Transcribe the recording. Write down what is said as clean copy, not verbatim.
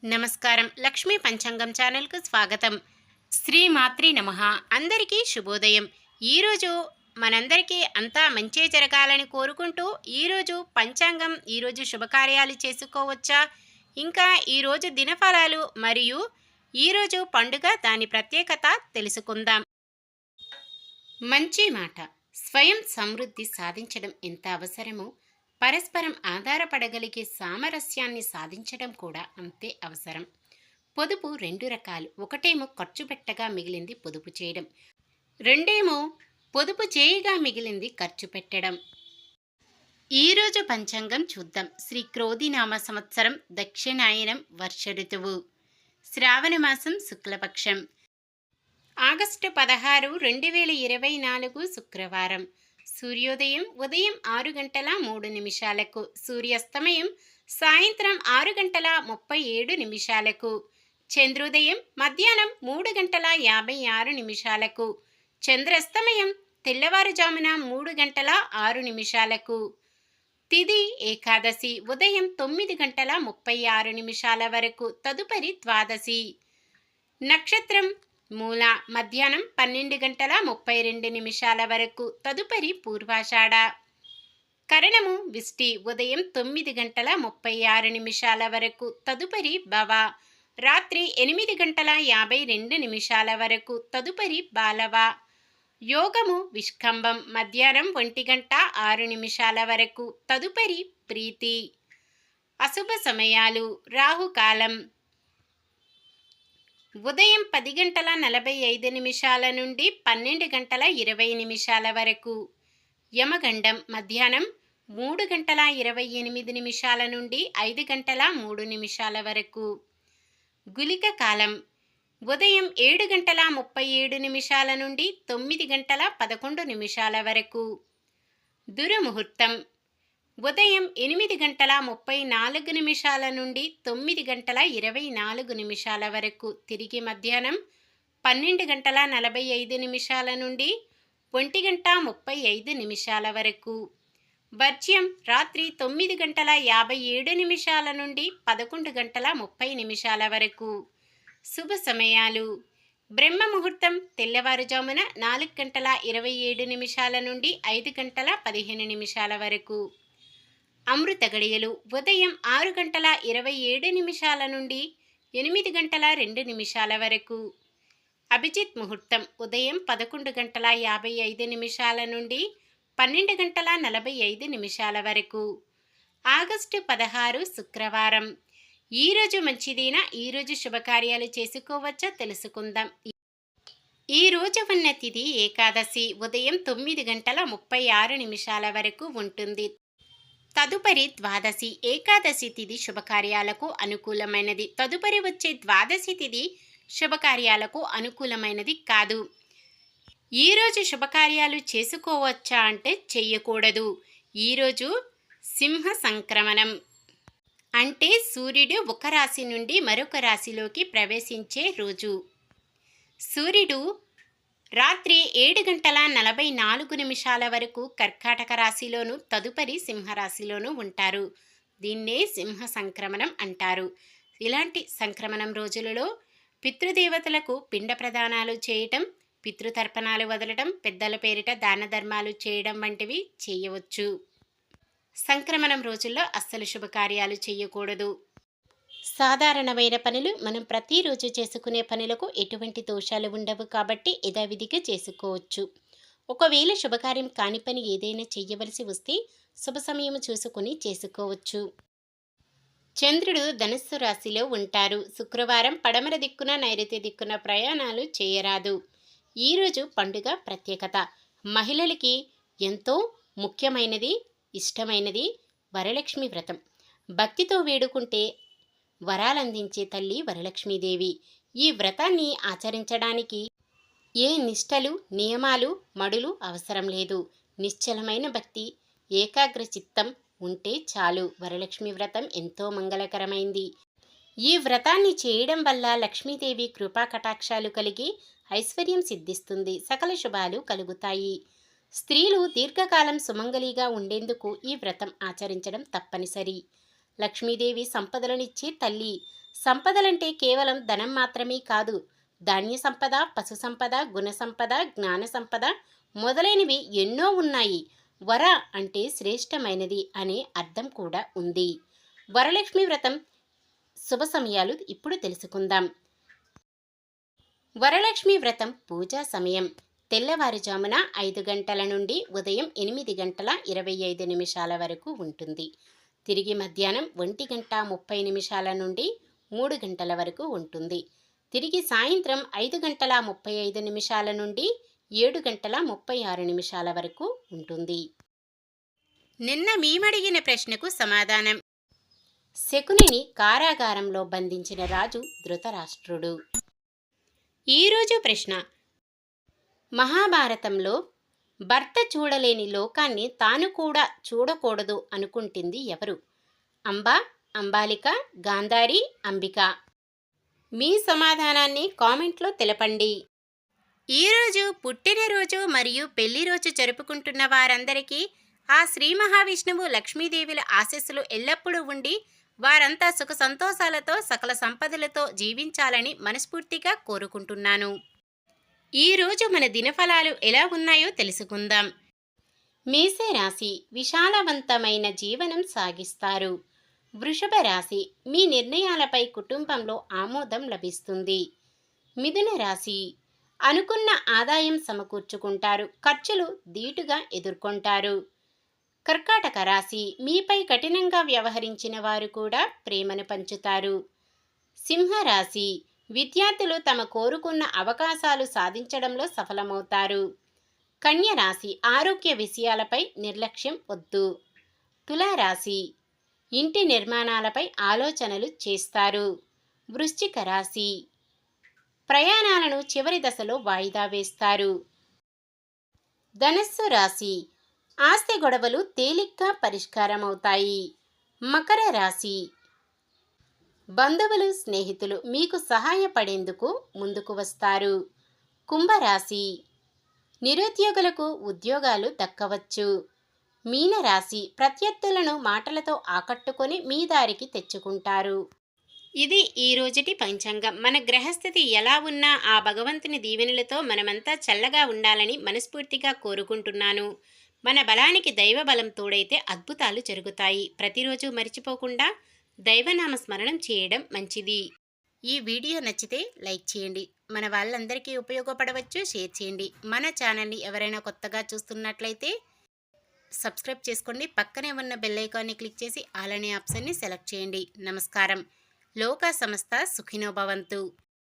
నమస్కారం. లక్ష్మీ పంచాంగం ఛానల్‌కు స్వాగతం. శ్రీమాత్రే నమః. అందరికీ శుభోదయం. ఈరోజు మనందరికీ అంతా మంచే జరగాలని కోరుకుంటూ ఈరోజు పంచాంగం, ఈరోజు శుభకార్యాలు చేసుకోవచ్చా? ఇంకా ఈరోజు దినఫలాలు మరియు ఈరోజు పండుగ దాని ప్రత్యేకత తెలుసుకుందాం. మంచి మాట. స్వయం సమృద్ధి సాధించడం ఎంత అవసరమో, పరస్పరం ఆధారపడగలిగే సామరస్యాన్ని సాధించడం కూడా అంతే అవసరం. పొదుపు రెండు రకాలు. ఒకటేమో ఖర్చు పెట్టగా మిగిలింది పొదుపు చేయడం, రెండేమో పొదుపు చేయగా మిగిలింది ఖర్చు పెట్టడం. ఈరోజు పంచాంగం చూద్దాం. శ్రీ క్రోధినామ సంవత్సరం, దక్షిణాయనం, వర్ష ఋతువు, శ్రావణ మాసం, శుక్లపక్షం, ఆగస్టు 16, 2024 శుక్రవారం. సూర్యోదయం ఉదయం 6 గంటల 3 నిమిషాలకు, సూర్యాస్తమయం సాయంత్రం 6 గంటల 37 నిమిషాలకు, చంద్రోదయం మధ్యాహ్నం 3 గంటల 56 నిమిషాలకు, చంద్రాస్తమయం తెల్లవారుజామున 3 గంటల 6 నిమిషాలకు. తిథి ఏకాదశి ఉదయం 9 గంటల 36 నిమిషాల వరకు, తదుపరి ద్వాదశి. నక్షత్రం మూల మధ్యాహ్నం 12 గంటల 32 నిమిషాల వరకు, తదుపరి పూర్వాషాఢ. కరణము విష్టి ఉదయం 9 గంటల 36 నిమిషాల వరకు, తదుపరి భవ. రాత్రి 8 గంటల 52 నిమిషాల వరకు, తదుపరి బాలవ. యోగము విష్కంభం మధ్యాహ్నం 1 గంట 6 నిమిషాల వరకు, తదుపరి ప్రీతి. అశుభ సమయాలు. రాహుకాలం ఉదయం 10 గంటల 45 నిమిషాల నుండి 12 గంటల 20 నిమిషాల వరకు. యమగండం మధ్యాహ్నం 3 గంటల 28 నిమిషాల నుండి 5 గంటల 3 నిమిషాల వరకు. గుళిక కాలం ఉదయం 7 గంటల 37 నిమిషాల నుండి 9 గంటల 11 నిమిషాల వరకు. దుర్ముహూర్తం ఉదయం 8 గంటల 34 నిమిషాల నుండి 9 గంటల 24 నిమిషాల వరకు. తిరిగి మధ్యాహ్నం 12 గంటల 45 నిమిషాల నుండి 1 గంట 35 నిమిషాల వరకు. వర్జ్యం రాత్రి 9 గంటల 57 నిమిషాల నుండి 11 గంటల 30 నిమిషాల వరకు. శుభ సమయాలు. బ్రహ్మ ముహూర్తం తెల్లవారుజామున 4 గంటల 27 నిమిషాల నుండి 5 గంటల 15 నిమిషాల వరకు. అమృత గడియలు ఉదయం 6 గంటల 27 నిమిషాల నుండి 8 గంటల 2 నిమిషాల వరకు. అభిజిత్ ముహూర్తం ఉదయం 11 గంటల 55 నిమిషాల నుండి 12 గంటల 45 నిమిషాల వరకు. ఆగస్టు 16 శుక్రవారం. ఈరోజు మంచిదేనా? ఈరోజు శుభకార్యాలు చేసుకోవచ్చా తెలుసుకుందాం. ఈరోజు ఉన్న తిథి ఏకాదశి ఉదయం 9 గంటల 36 నిమిషాల వరకు ఉంటుంది. తదుపరి ద్వాదశి. ఏకాదశి తిథి శుభకార్యాలకు అనుకూలమైనది. తదుపరి వచ్చే ద్వాదశి తిథి శుభకార్యాలకు అనుకూలమైనది కాదు. ఈరోజు శుభకార్యాలు చేసుకోవచ్చా అంటే చెయ్యకూడదు. ఈరోజు సింహ సంక్రమణం అంటే సూర్యుడు ఒక రాశి నుండి మరొక రాశిలోకి ప్రవేశించే రోజు. సూర్యుడు రాత్రి 7 గంటల 44 నిమిషాల వరకు కర్కాటక రాశిలోను, తదుపరి సింహరాశిలోనూ ఉంటారు. దీన్నే సింహ సంక్రమణం అంటారు. ఇలాంటి సంక్రమణం రోజులలో పితృదేవతలకు పిండ ప్రదానాలు చేయటం, పితృతర్పణాలు వదలటం, పెద్దల పేరిట దాన ధర్మాలు చేయడం వంటివి చేయవచ్చు. సంక్రమణం రోజుల్లో అస్సలు శుభకార్యాలు చేయకూడదు. సాధారణమైన పనులు మనం ప్రతిరోజు చేసుకునే పనులకు ఎటువంటి దోషాలు ఉండవు కాబట్టి యథావిధిగా చేసుకోవచ్చు. ఒకవేళ శుభకార్యం కాని పని ఏదైనా చెయ్యవలసి వస్తే శుభ సమయం చూసుకుని చేసుకోవచ్చు. చంద్రుడు ధనుస్సు రాశిలో ఉంటారు. శుక్రవారం పడమర దిక్కున నైరుతి దిక్కున ప్రయాణాలు చేయరాదు. ఈరోజు పండుగ ప్రత్యేకత. మహిళలకి ఎంతో ముఖ్యమైనది, ఇష్టమైనది వరలక్ష్మి వ్రతం. భక్తితో వేడుకుంటే వరాలందించే తల్లి వరలక్ష్మీదేవి. ఈ వ్రతాన్ని ఆచరించడానికి ఏ నిష్టలు, నియమాలు, మడులు అవసరం లేదు. నిశ్చలమైన భక్తి, ఏకాగ్ర చిత్తం ఉంటే చాలు. వరలక్ష్మి వ్రతం ఎంతో మంగళకరమైంది. ఈ వ్రతాన్ని చేయడం వల్ల లక్ష్మీదేవి కృపా కటాక్షాలు కలిగి ఐశ్వర్యం సిద్ధిస్తుంది, సకల శుభాలు కలుగుతాయి. స్త్రీలు దీర్ఘకాలం సుమంగళిగా ఉండేందుకు ఈ వ్రతం ఆచరించడం తప్పనిసరి. లక్ష్మీదేవి సంపదలనిచ్చే తల్లి. సంపదలంటే కేవలం ధనం మాత్రమే కాదు, ధాన్య సంపద, పశు సంపద, గుణ సంపద, జ్ఞాన సంపద మొదలైనవి ఎన్నో ఉన్నాయి. వర అంటే శ్రేష్టమైనది అనే అర్థం కూడా ఉంది. వరలక్ష్మి వ్రతం శుభ సమయాలు ఇప్పుడు తెలుసుకుందాం. వరలక్ష్మి వ్రతం పూజా సమయం తెల్లవారుజామున 5 గంటల నుండి ఉదయం 8 గంటల 25 నిమిషాల వరకు ఉంటుంది. తిరిగి మధ్యాహ్నం 1 గంట 30 నిమిషాల నుండి 3 గంటల వరకు ఉంటుంది. తిరిగి సాయంత్రం 5 గంటల 35 నిమిషాల నుండి 7 గంటల 36 నిమిషాల వరకు ఉంటుంది. నిన్న మేమడిగిన ప్రశ్నకు సమాధానం. శకునిని కారాగారంలో బంధించిన రాజు ధృతరాష్ట్రుడు. ఈరోజు ప్రశ్న: మహాభారతంలో భర్త చూడలేని లోకాన్ని తాను కూడా చూడకూడదు అనుకుంటుంది ఎవరు? అంబ, అంబాలిక, గాంధారి, అంబిక? మీ సమాధానాన్ని కామెంట్లో తెలపండి. ఈరోజు పుట్టినరోజు మరియు పెళ్లి రోజు జరుపుకుంటున్న వారందరికీ ఆ శ్రీ మహావిష్ణువు లక్ష్మీదేవుల ఆశీస్సులు ఎల్లప్పుడూ ఉండి వారంతా సుఖ సంతోషాలతో సకల సంపదలతో జీవించాలని మనస్ఫూర్తిగా కోరుకుంటున్నాను. ఈరోజు మన దినఫలాలు ఎలా ఉన్నాయో తెలుసుకుందాం. మేషరాశి విశాలవంతమైన జీవనం సాగిస్తారు. వృషభ రాశి మీ నిర్ణయాలపై కుటుంబంలో ఆమోదం లభిస్తుంది. మిథున రాశి అనుకున్న ఆదాయం సమకూర్చుకుంటారు, ఖర్చులు ధీటుగా ఎదుర్కొంటారు. కర్కాటక రాశి మీపై కఠినంగా వ్యవహరించిన వారు కూడా ప్రేమను పంచుతారు. సింహరాశి విద్యార్థులు తమ కోరుకున్న అవకాశాలు సాధించడంలో సఫలమవుతారు. కన్య రాశి ఆరోగ్య విషయాలపై నిర్లక్ష్యం వద్దు. తులారాశి ఇంటి నిర్మాణాలపై ఆలోచనలు చేస్తారు. వృశ్చిక రాశి ప్రయాణాలను చివరి దశలో వాయిదా వేస్తారు. ధనస్సు రాశి ఆస్తి గొడవలు తేలిగ్గా పరిష్కారమవుతాయి. మకర రాశి బంధువులు, స్నేహితులు మీకు సహాయపడేందుకు ముందుకు వస్తారు. కుంభరాశి నిరుద్యోగులకు ఉద్యోగాలు దక్కవచ్చు. మీనరాశి ప్రత్యర్థులను మాటలతో ఆకట్టుకొని మీ దారికి తెచ్చుకుంటారు. ఇది ఈ రోజుటి పంచాంగం. మన గ్రహస్థితి ఎలా ఉన్నా ఆ భగవంతుని దీవెనలతో మనమంతా చల్లగా ఉండాలని మనస్ఫూర్తిగా కోరుకుంటున్నాను. మన బలానికి దైవ బలం తోడైతే అద్భుతాలు జరుగుతాయి. ప్రతిరోజు మర్చిపోకుండా దైవనామ స్మరణం చేయడం మంచిది. ఈ వీడియో నచ్చితే లైక్ చేయండి. మన వాళ్ళందరికీ ఉపయోగపడవచ్చు, షేర్ చేయండి. మన ఛానల్ని ఎవరైనా కొత్తగా చూస్తున్నట్లయితే సబ్స్క్రైబ్ చేసుకోండి. పక్కనే ఉన్న బెల్ ఐకాన్ని క్లిక్ చేసి ఆల్ అనే ఆప్షన్ని సెలెక్ట్ చేయండి. నమస్కారం. లోకా సమస్త సుఖినో భవంతు.